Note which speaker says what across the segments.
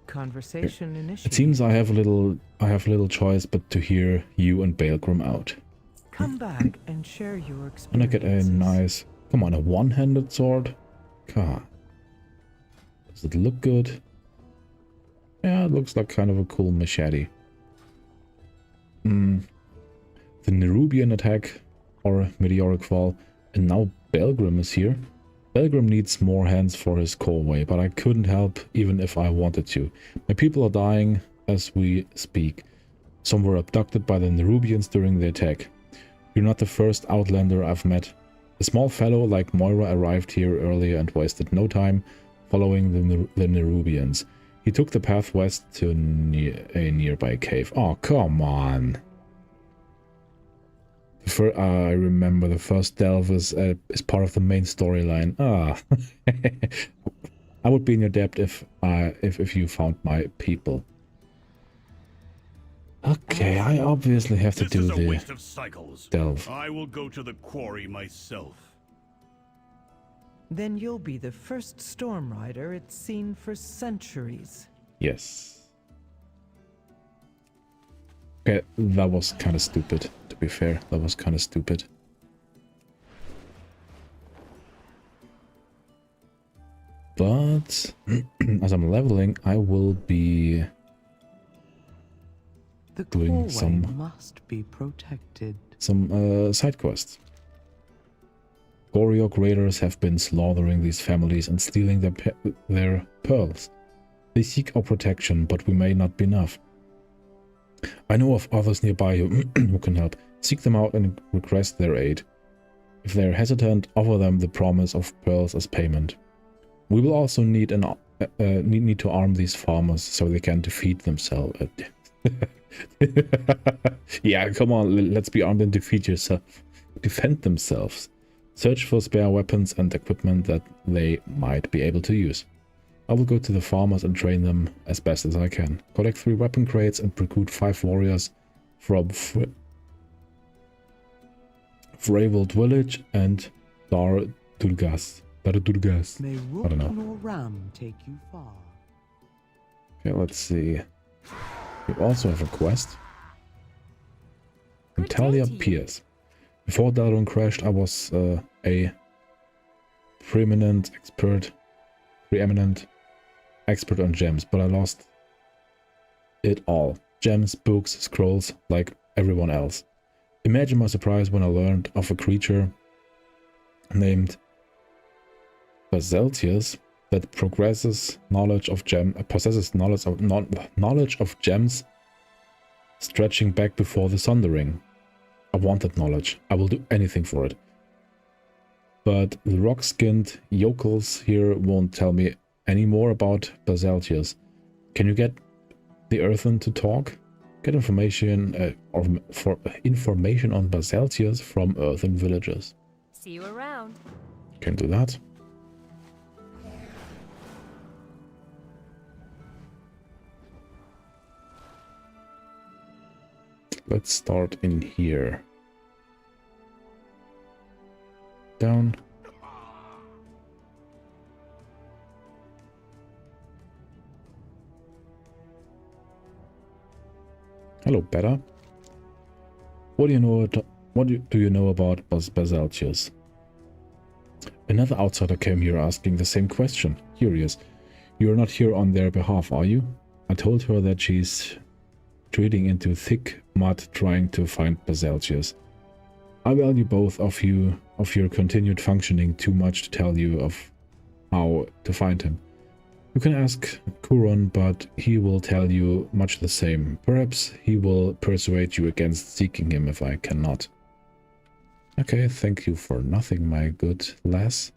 Speaker 1: Conversation initiated.
Speaker 2: It seems I have little choice but to hear you and Balgrim out.
Speaker 1: Come back and share your experiences.
Speaker 2: And I get a nice, come on, a one-handed sword? God. Does it look good? Yeah, it looks like kind of a cool machete. The Nerubian attack or meteoric fall, and now Balgrim is here. Balgrim needs more hands for his Corway, but I couldn't help even if I wanted to. My people are dying as we speak. Some were abducted by the Nerubians during the attack. You're not the first Outlander I've met. A small fellow like Moira arrived here earlier and wasted no time following the Nerubians. He took the path west to a nearby cave. Oh, come on. I remember the first delve is part of the main storyline. Ah, I would be in your debt if you found my people. Okay, I obviously have to do the delve.
Speaker 3: I will go to the quarry myself.
Speaker 1: Then you'll be the first storm rider it's seen for centuries.
Speaker 2: Yes. Okay, that was kind of stupid, to be fair. That was kind of stupid. But as I'm leveling, I will be doing some
Speaker 1: must be protected.
Speaker 2: Some side quests. Goriok raiders have been slaughtering these families and stealing their pearls. They seek our protection, but we may not be enough. I know of others nearby who can help. Seek them out and request their aid. If they are hesitant, offer them the promise of pearls as payment. We will also need to arm these farmers so they can defeat themselves. Yeah, come on, let's be armed and defend themselves. Search for spare weapons and equipment that they might be able to use. I will go to the farmers and train them as best as I can. Collect 3 weapon crates and recruit 5 warriors from Fravold village and Durgas. I don't know.
Speaker 1: Ram take you far.
Speaker 2: Okay, let's see. We also have a quest. Natalia Pierce. Before Darkiron crashed, I was a preeminent expert on gems, but I lost it all. Gems, books, scrolls, like everyone else. Imagine my surprise when I learned of a creature named Baseltius that possesses knowledge of gems stretching back before the Sundering. I want that knowledge. I will do anything for it. But the rock-skinned yokels here won't tell me any more about Baseltius. Can you get the Earthen to talk? Get information information on Baseltius from Earthen villagers.
Speaker 4: See you around.
Speaker 2: Can do that. Let's start in here. Down. Hello, Beta. What do you know? Do you know about Baseltius? Another outsider came here asking the same question. Curious. You are not here on their behalf, are you? I told her that she's treading into thick mud trying to find Baseltius. I value both of your continued functioning too much to tell you of how to find him. You can ask Kuron, but he will tell you much the same. Perhaps he will persuade you against seeking him if I cannot. Okay, thank you for nothing, my good lass.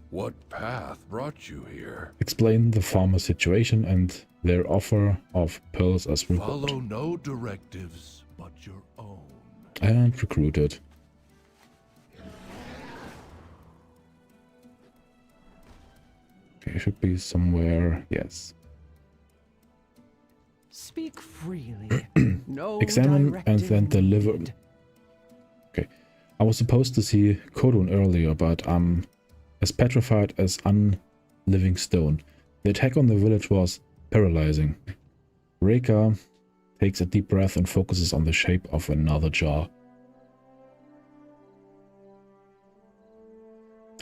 Speaker 5: What path brought you here?
Speaker 2: Explain the farmer situation and their offer of pearls as reward.
Speaker 5: Follow no directives but your own.
Speaker 2: And recruited. Okay, should be somewhere, yes.
Speaker 1: Speak freely. No
Speaker 2: Examine and
Speaker 1: directive
Speaker 2: then deliver.
Speaker 1: needed.
Speaker 2: Okay. I was supposed to see Kodun earlier, but I'm as petrified as unliving stone. The attack on the village was paralyzing. Reka takes a deep breath and focuses on the shape of another jar.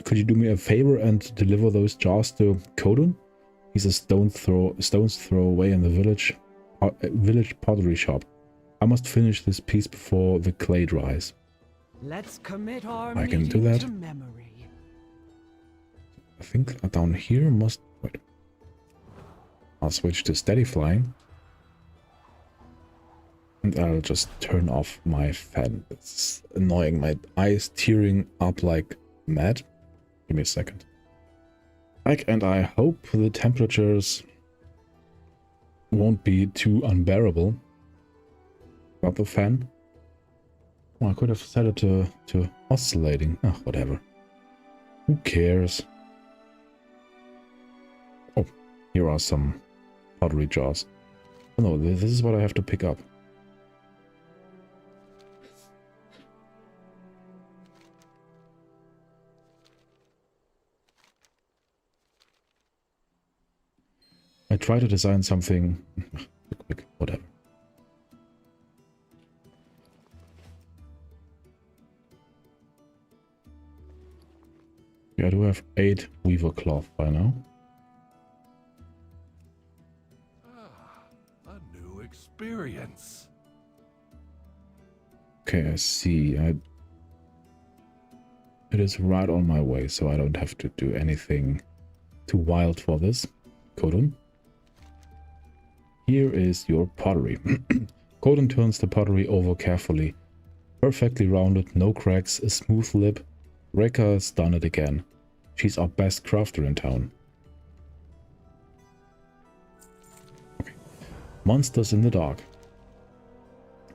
Speaker 2: Could you do me a favor and deliver those jars to Kodun? He's a stone's throw away in the village pottery shop. I must finish this piece before the clay dries.
Speaker 1: Let's commit our
Speaker 2: I can do
Speaker 1: meeting
Speaker 2: that.
Speaker 1: to memory.
Speaker 2: I think down here must... Wait. I'll switch to steady flying. And I'll just turn off my fan. It's annoying. My eyes tearing up like mad. Give me a second. And I hope the temperatures won't be too unbearable. Got the fan. Oh, I could have set it to oscillating. Oh, whatever. Who cares? Oh, here are some pottery jars. Oh no, this is what I have to pick up. I try to design something... whatever. Yeah, I do have 8 weaver cloth by now.
Speaker 5: Ah, a new experience.
Speaker 2: Okay, I see. It is right on my way, so I don't have to do anything too wild for this. Kodun. Here is your pottery. Kodun turns the pottery over carefully. Perfectly rounded, no cracks, a smooth lip. Reka's done it again. She's our best crafter in town. Okay. Monsters in the dark.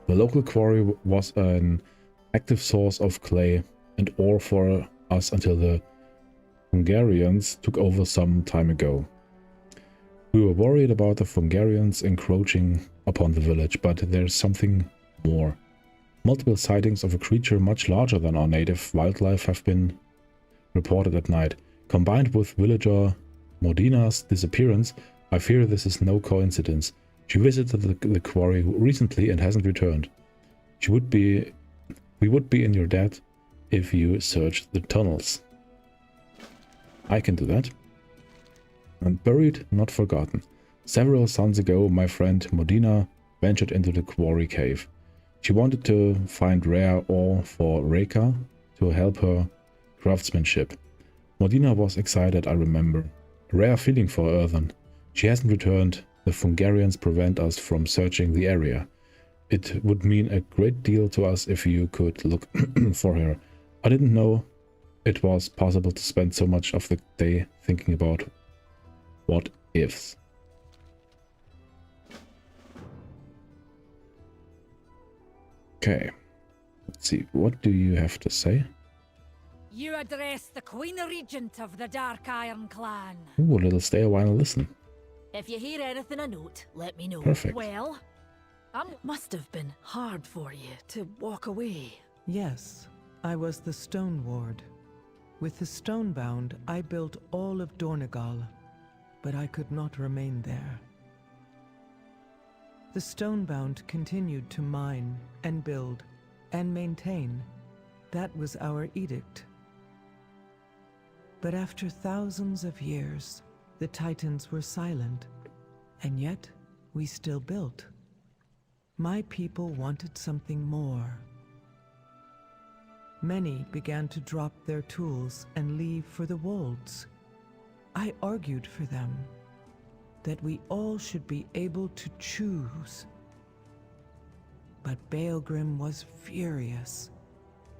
Speaker 2: The local quarry was an active source of clay and ore for us until the Hungarians took over some time ago. We were worried about the Hungarians encroaching upon the village, but there's something more. Multiple sightings of a creature much larger than our native wildlife have been reported at night. Combined with villager Modina's disappearance, I fear this is no coincidence. She visited the quarry recently and hasn't returned. We would be in your debt if you searched the tunnels. I can do that. And buried, not forgotten. Several suns ago, my friend Modina ventured into the quarry cave. She wanted to find rare ore for Reka to help her craftsmanship. Modina was excited, I remember. A rare feeling for Earthen. She hasn't returned. The Hungarians prevent us from searching the area. It would mean a great deal to us if you could look for her. I didn't know it was possible to spend so much of the day thinking about what ifs. Okay. Let's see. What do you have to say?
Speaker 4: You address the Queen Regent of the Darkiron clan.
Speaker 2: Ooh, a little stay a while and listen.
Speaker 4: If you hear anything of note, let me know.
Speaker 2: Perfect.
Speaker 4: Well, must have been hard for you to walk away.
Speaker 1: Yes, I was the Stone Ward. With the Stonebound, I built all of Dornegal, but I could not remain there. The Stonebound continued to mine and build and maintain. That was our edict. But after thousands of years, the Titans were silent, and yet we still built. My people wanted something more. Many began to drop their tools and leave for the wolds. I argued for them, that we all should be able to choose. But Baelgrim was furious,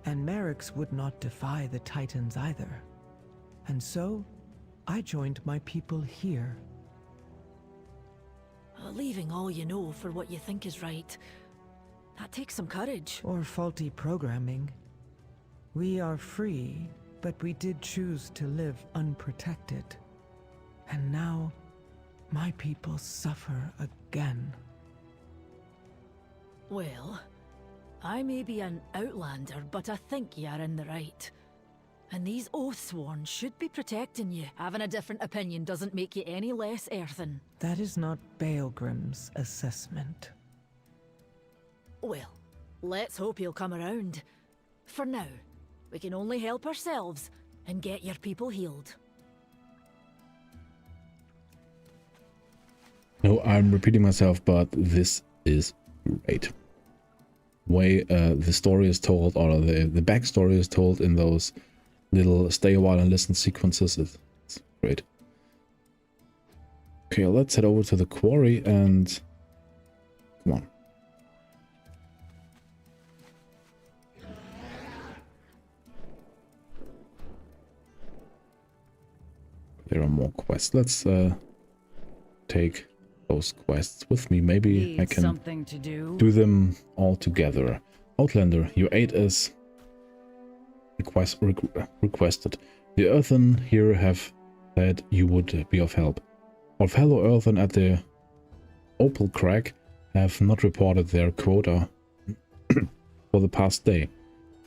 Speaker 1: and Merrick's would not defy the Titans either. And so, I joined my people here.
Speaker 4: Leaving all you know for what you think is right, that takes some courage.
Speaker 1: Or faulty programming. We are free, but we did choose to live unprotected. And now, my people suffer again.
Speaker 4: Well, I may be an outlander, but I think you are in the right. And these Oathsworn should be protecting you. Having a different opinion doesn't make you any less earthen.
Speaker 1: That is not Baelgrim's assessment.
Speaker 4: Well, let's hope he'll come around. For now, we can only help ourselves and get your people healed.
Speaker 2: No, I'm repeating myself, but this is great. Way the story is told, or the backstory is told in those little stay a while and listen sequences. It's great. Okay, let's head over to the quarry and come on. There are more quests. Let's take those quests with me. Maybe I can
Speaker 6: something to
Speaker 2: do them all together. Outlander, your aid is requested. The Earthen here have said you would be of help. Our fellow Earthen at the Opal Crag have not reported their quota for the past day.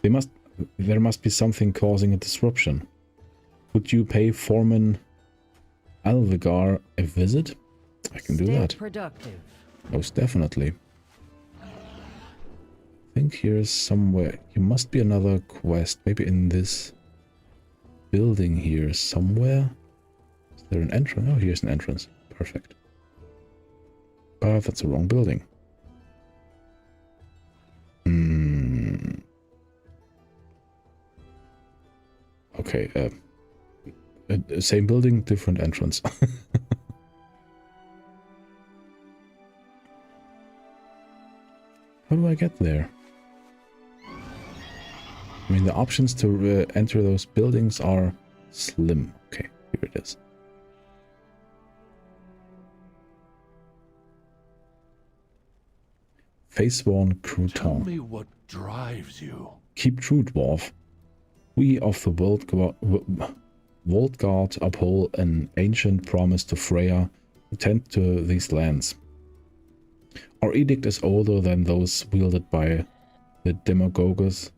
Speaker 2: There must be something causing a disruption. Could you pay Foreman Alvigar a visit? I can do that.
Speaker 6: Productive.
Speaker 2: Most definitely. I think here's somewhere. Here must be another quest. Maybe in this building here somewhere. Is there an entrance? Oh, here's an entrance. Perfect. But that's the wrong building. Okay. Same building, different entrance. How do I get there? I mean, the options to enter those buildings are slim. Okay, here it is. Faceworn Crouton.
Speaker 5: Tell me what drives you.
Speaker 2: Keep true, dwarf. We of the Vault Guard uphold an ancient promise to Freya to tend to these lands. Our edict is older than those wielded by the demagogues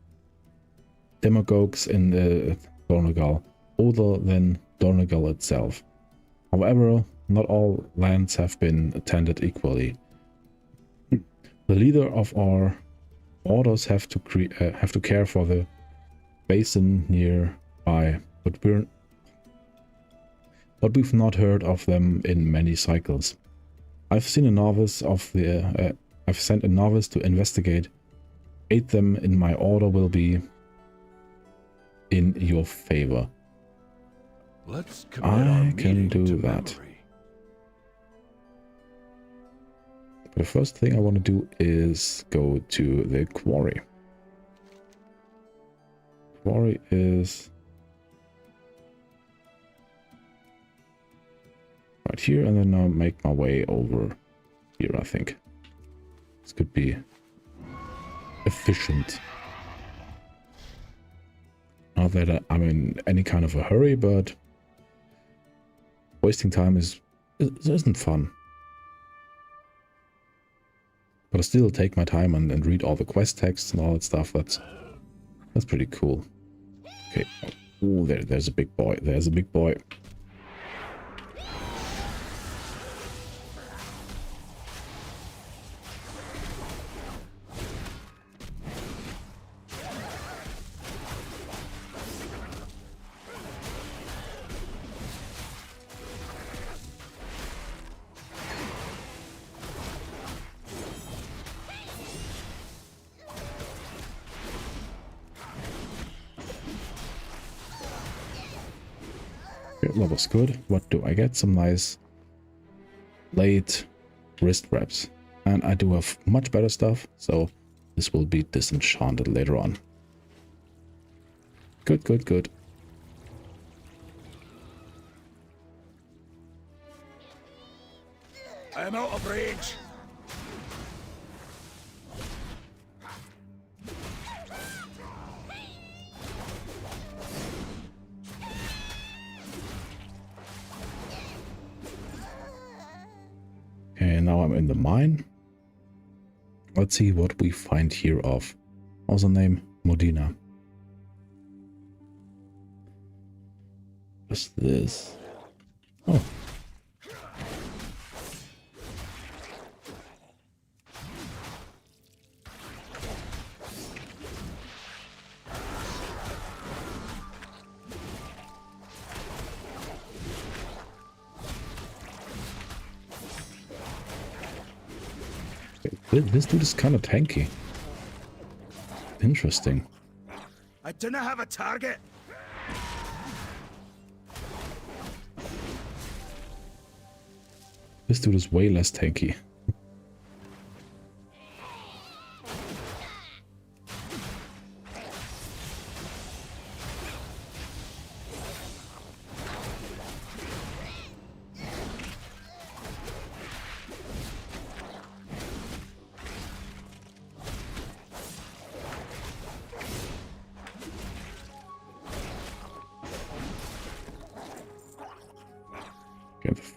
Speaker 2: in the Dornogal, older than Dornogal itself. However, not all lands have been attended equally. The leader of our orders have to care for the basin nearby, but we've not heard of them in many cycles. I've sent a novice to investigate. Aid them in my order will be in your favor.
Speaker 5: Let's I
Speaker 2: can do that.
Speaker 5: Memory.
Speaker 2: The first thing I want to do is go to the quarry. Quarry is right here, and then I'll make my way over here, I think. This could be efficient. Not that I'm in any kind of a hurry, but wasting time isn't fun. But I still take my time and read all the quest texts and all that stuff. That's pretty cool. Okay. Oh, there's a big boy. There's a big boy. That was good. What do I get? Some nice late wrist wraps. And I do have much better stuff, so this will be disenchanted later on. Good, good, good.
Speaker 3: I am out of range.
Speaker 2: Okay, now I'm in the mine. Let's see what we find here of. How's her name? Modena. What's this? Oh. This dude is kind of tanky. Interesting.
Speaker 3: I do not have a target.
Speaker 2: This dude is way less tanky.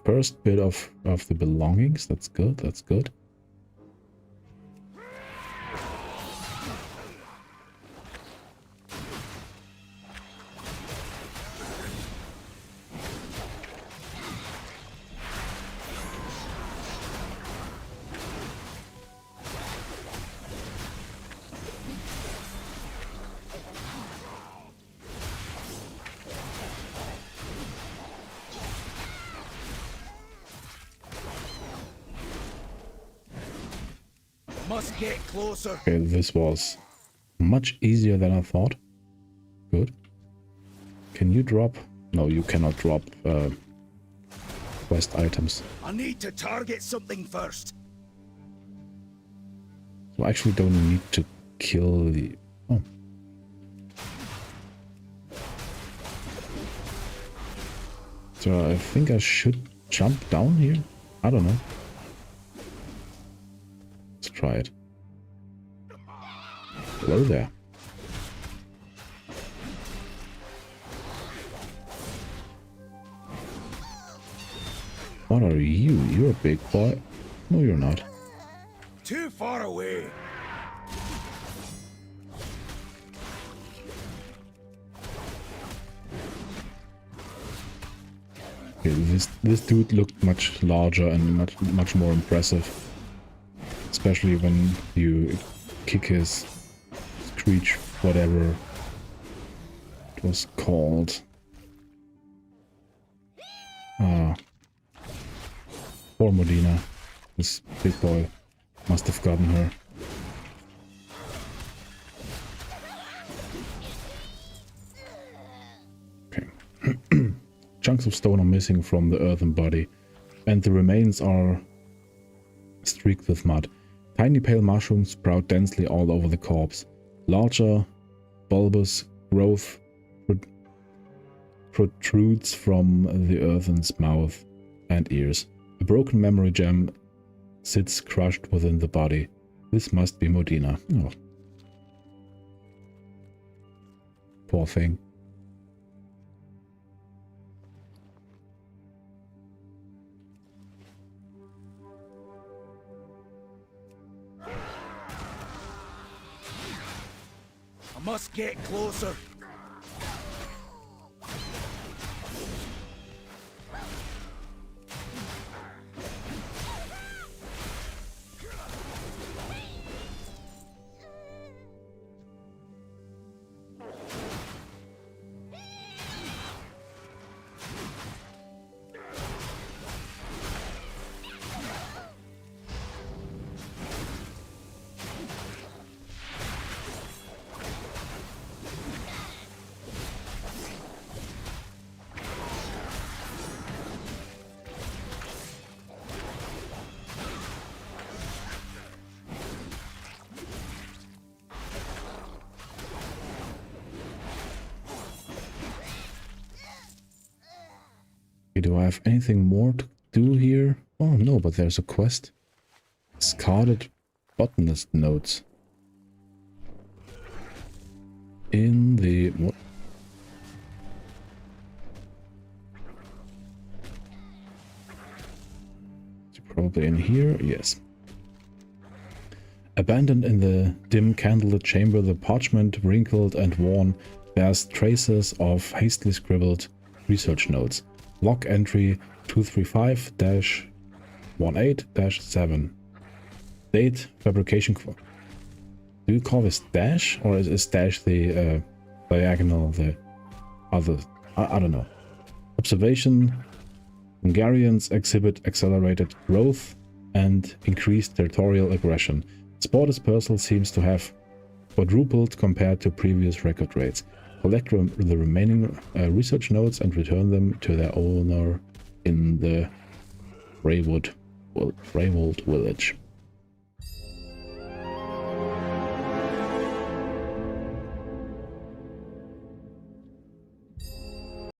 Speaker 2: First bit of the belongings. That's good. That's good.
Speaker 3: Must get closer.
Speaker 2: Okay, this was much easier than I thought. Good. Can you drop? No, you cannot drop quest items.
Speaker 3: I need to target something first.
Speaker 2: So I actually don't need to kill the... Oh. So I think I should jump down here? I don't know. Let's try it. Hello there. What are you? You're a big boy. No, you're not.
Speaker 3: Too far away.
Speaker 2: Okay, this dude looked much larger and much more impressive. Especially when you kick his screech, whatever it was called. Poor Modena. This big boy must have gotten her. Okay. Chunks of stone are missing from the earthen body, and the remains are streaked with mud. Tiny pale mushrooms sprout densely all over the corpse. Larger, bulbous growth protrudes from the earthen's mouth and ears. A broken memory gem sits crushed within the body. This must be Modena. Oh. Poor thing.
Speaker 3: I must get closer.
Speaker 2: Do I have anything more to do here? Oh no, but there's a quest. Discarded botanist notes. In the... what? Probably in here, yes. Abandoned in the dim candlelit chamber, the parchment, wrinkled and worn, bears traces of hastily scribbled research notes. Log entry 235-18-7. Date, fabrication. Do you call this dash, or is dash the diagonal, the other? I don't know. Observation: Hungarians exhibit accelerated growth and increased territorial aggression. Spore dispersal seems to have quadrupled compared to previous record rates. Collect the remaining research notes and return them to their owner in the Raywold village.